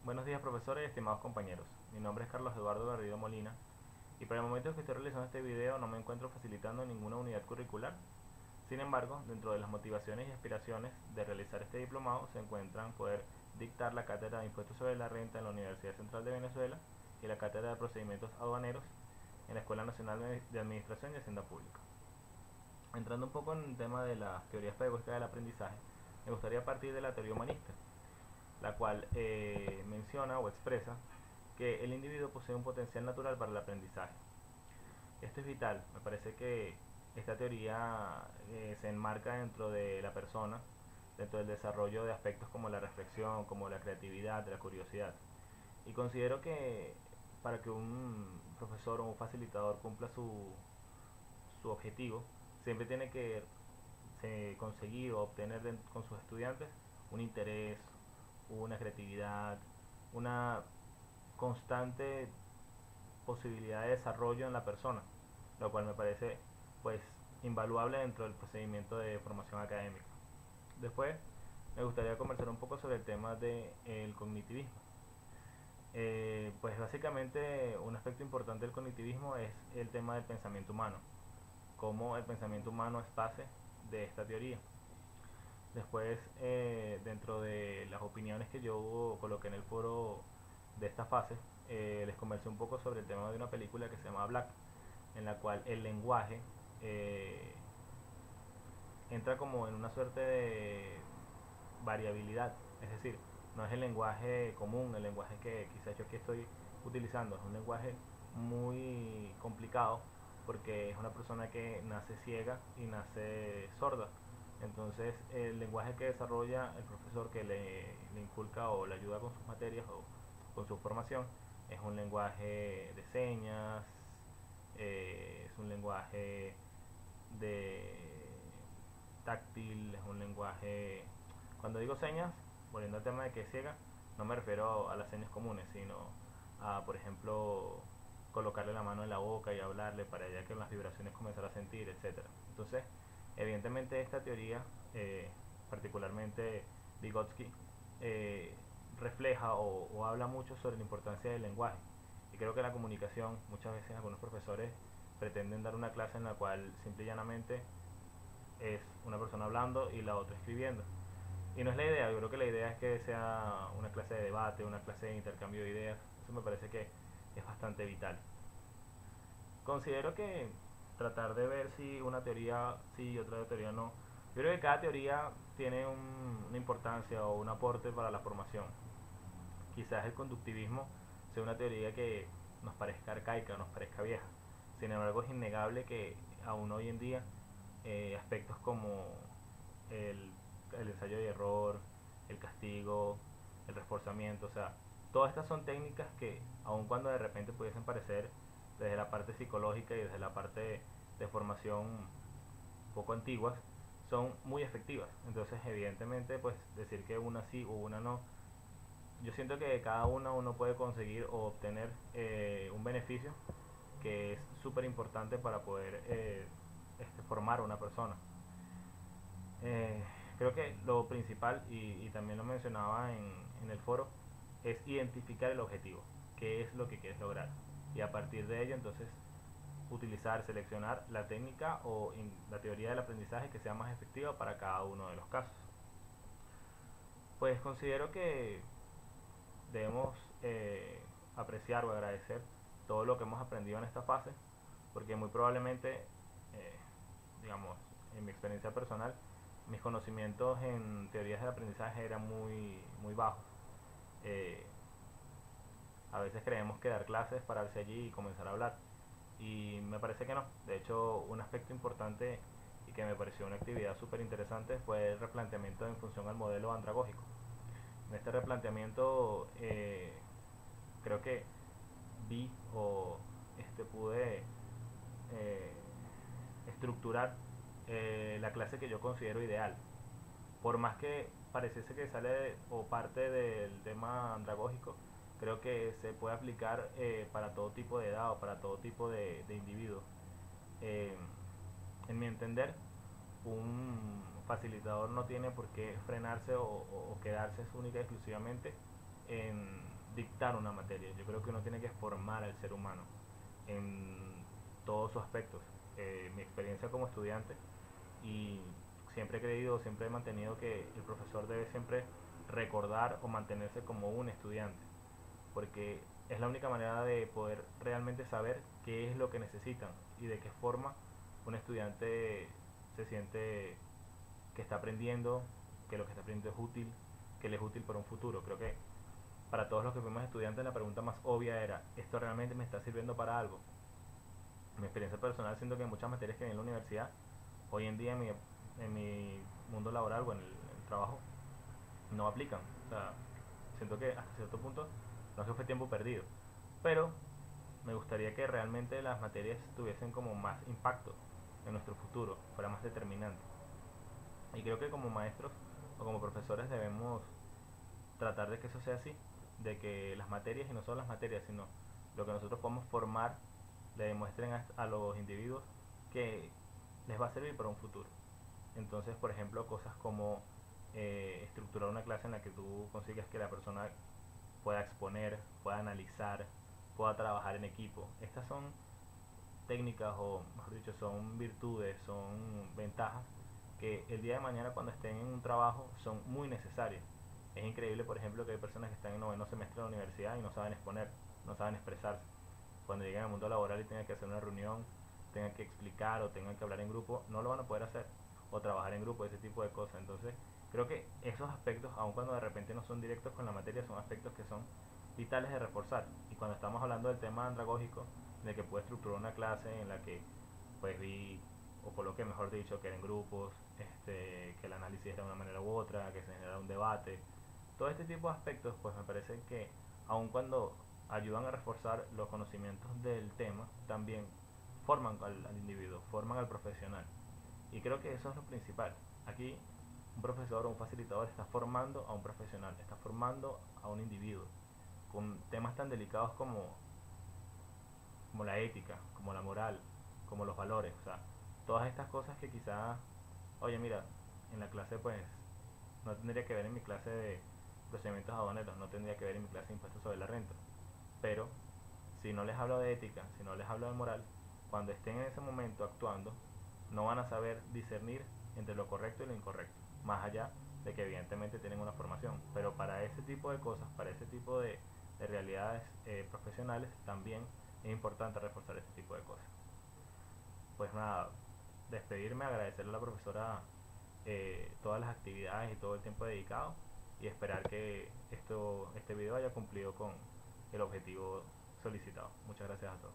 Buenos días, profesores y estimados compañeros. Mi nombre es Carlos Eduardo Garrido Molina y para el momento que estoy realizando este video no me encuentro facilitando ninguna unidad curricular. Sin embargo, dentro de las motivaciones y aspiraciones de realizar este diplomado se encuentran poder dictar la cátedra de Impuestos sobre la Renta en la Universidad Central de Venezuela y la cátedra de Procedimientos Aduaneros en la Escuela Nacional de Administración y Hacienda Pública. Entrando un poco en el tema de las teorías pedagógicas del aprendizaje, me gustaría partir de la teoría humanista, la cual menciona o expresa que el individuo posee un potencial natural para el aprendizaje. Esto es vital, me parece que esta teoría se enmarca dentro de la persona, dentro del desarrollo de aspectos como la reflexión, como la creatividad, la curiosidad. Y considero que para que un profesor o un facilitador cumpla su objetivo, siempre tiene que conseguir o obtener con sus estudiantes un interés, una creatividad, una constante posibilidad de desarrollo en la persona, lo cual me parece pues invaluable dentro del procedimiento de formación académica. Después me gustaría conversar un poco sobre el tema del cognitivismo. Pues básicamente un aspecto importante del cognitivismo es el tema del pensamiento humano, cómo el pensamiento humano es base de esta teoría. Después, dentro de las opiniones que yo coloqué en el foro de esta fase, les conversé un poco sobre el tema de una película que se llama Black, en la cual el lenguaje eh, entra como en una suerte de variabilidad, es decir, no es el lenguaje común, el lenguaje que quizás yo aquí estoy utilizando, es un lenguaje muy complicado porque es una persona que nace ciega y nace sorda. Entonces el lenguaje que desarrolla el profesor que le inculca o le ayuda con sus materias o con su formación es un lenguaje de señas, es un lenguaje de táctil, es un lenguaje... Cuando digo señas, volviendo al tema de que es ciega, no me refiero a las señas comunes, sino a, por ejemplo, colocarle la mano en la boca y hablarle para ya que las vibraciones comenzar a sentir, etcétera. Entonces, evidentemente esta teoría, particularmente Vygotsky, eh, refleja o habla mucho sobre la importancia del lenguaje. Y creo que la comunicación, muchas veces algunos profesores pretenden dar una clase en la cual simple y llanamente es una persona hablando y la otra escribiendo. Y no es la idea, yo creo que la idea es que sea una clase de debate, una clase de intercambio de ideas. Eso me parece que es bastante vital. Considero que tratar de ver si una teoría sí y otra teoría no. Yo creo que cada teoría tiene una importancia o un aporte para la formación. Quizás el conductivismo sea una teoría que nos parezca arcaica, nos parezca vieja. Sin embargo, es innegable que aún hoy en día aspectos como el, el ensayo de error, el castigo, el reforzamiento, o sea, todas estas son técnicas que, aun cuando de repente pudiesen parecer desde la parte psicológica y desde la parte de formación poco antiguas, son muy efectivas. Entonces, evidentemente, pues decir que una sí o una no, yo siento que cada una uno puede conseguir o obtener un beneficio que es súper importante para poder formar una persona. Eh, Creo que lo principal, y también lo mencionaba en el foro, es identificar el objetivo, qué es lo que quieres lograr. Y a partir de ello, entonces, utilizar, seleccionar la técnica o la teoría del aprendizaje que sea más efectiva para cada uno de los casos. Pues considero que debemos apreciar o agradecer todo lo que hemos aprendido en esta fase, porque muy probablemente, digamos, en mi experiencia personal, mis conocimientos en teorías del aprendizaje eran muy bajos. Eh, a veces creemos que dar clases, pararse allí y comenzar a hablar. Y me parece que no. De hecho, un aspecto importante y que me pareció una actividad súper interesante fue el replanteamiento en función al modelo andragógico. En este replanteamiento creo que vi o pude eh, estructurar la clase que yo considero ideal. Por más que pareciese que sale o parte del tema andragógico, creo que se puede aplicar para todo tipo de edad o para todo tipo de individuos. Eh, en mi entender, un facilitador no tiene por qué frenarse o quedarse única y exclusivamente en dictar una materia. Yo creo que uno tiene que formar al ser humano en todos sus aspectos. Mi experiencia como estudiante, y siempre he creído, siempre he mantenido que el profesor debe siempre recordar o mantenerse como un estudiante, porque es la única manera de poder realmente saber qué es lo que necesitan y de qué forma un estudiante se siente que está aprendiendo, que lo que está aprendiendo es útil, que le es útil para un futuro. Creo que para todos los que fuimos estudiantes la pregunta más obvia era, ¿esto realmente me está sirviendo para algo? Mi experiencia personal, siento que en muchas materias que hay en la universidad, hoy en día en mi mundo laboral o en el trabajo, no aplican. O sea, siento que hasta cierto punto no es que fue tiempo perdido, pero me gustaría que realmente las materias tuviesen como más impacto en nuestro futuro, fuera más determinante. Y creo que como maestros o como profesores debemos tratar de que eso sea así, de que las materias, y no solo las materias, sino lo que nosotros podemos formar, le demuestren a los individuos que les va a servir para un futuro. Entonces, por ejemplo, cosas como estructurar una clase en la que tú consigas que la persona pueda exponer, pueda analizar, pueda trabajar en equipo. Estas son técnicas, o mejor dicho, son virtudes, son ventajas que el día de mañana cuando estén en un trabajo son muy necesarias. Es increíble, por ejemplo, que hay personas que están en noveno semestre de la universidad y no saben exponer, no saben expresarse. Cuando lleguen al mundo laboral y tengan que hacer una reunión, tengan que explicar o tengan que hablar en grupo, no lo van a poder hacer. O trabajar en grupo, ese tipo de cosas. Entonces, creo que esos aspectos, aun cuando de repente no son directos con la materia, son aspectos que son vitales de reforzar. Y cuando estamos hablando del tema andragógico, de que puede estructurar una clase en la que pues vi o coloqué, mejor dicho, que eran grupos, que el análisis era de una manera u otra, que se genera un debate, todo este tipo de aspectos, pues me parece que aun cuando ayudan a reforzar los conocimientos del tema, también forman al individuo, forman al profesional. Y creo que eso es lo principal. Aquí un profesor o un facilitador está formando a un profesional, está formando a un individuo con temas tan delicados como la ética, como la moral, como los valores. O sea, todas estas cosas que quizás, oye, mira, en la clase pues no tendría que ver en mi clase de procedimientos aduaneros, no tendría que ver en mi clase de impuestos sobre la renta. Pero si no les hablo de ética, si no les hablo de moral, cuando estén en ese momento actuando, no van a saber discernir entre lo correcto y lo incorrecto, más allá de que evidentemente tienen una formación. Pero para ese tipo de cosas, para ese tipo de realidades profesionales, también es importante reforzar este tipo de cosas. Pues nada, despedirme, agradecerle a la profesora todas las actividades y todo el tiempo dedicado, y esperar que este video haya cumplido con el objetivo solicitado. Muchas gracias a todos.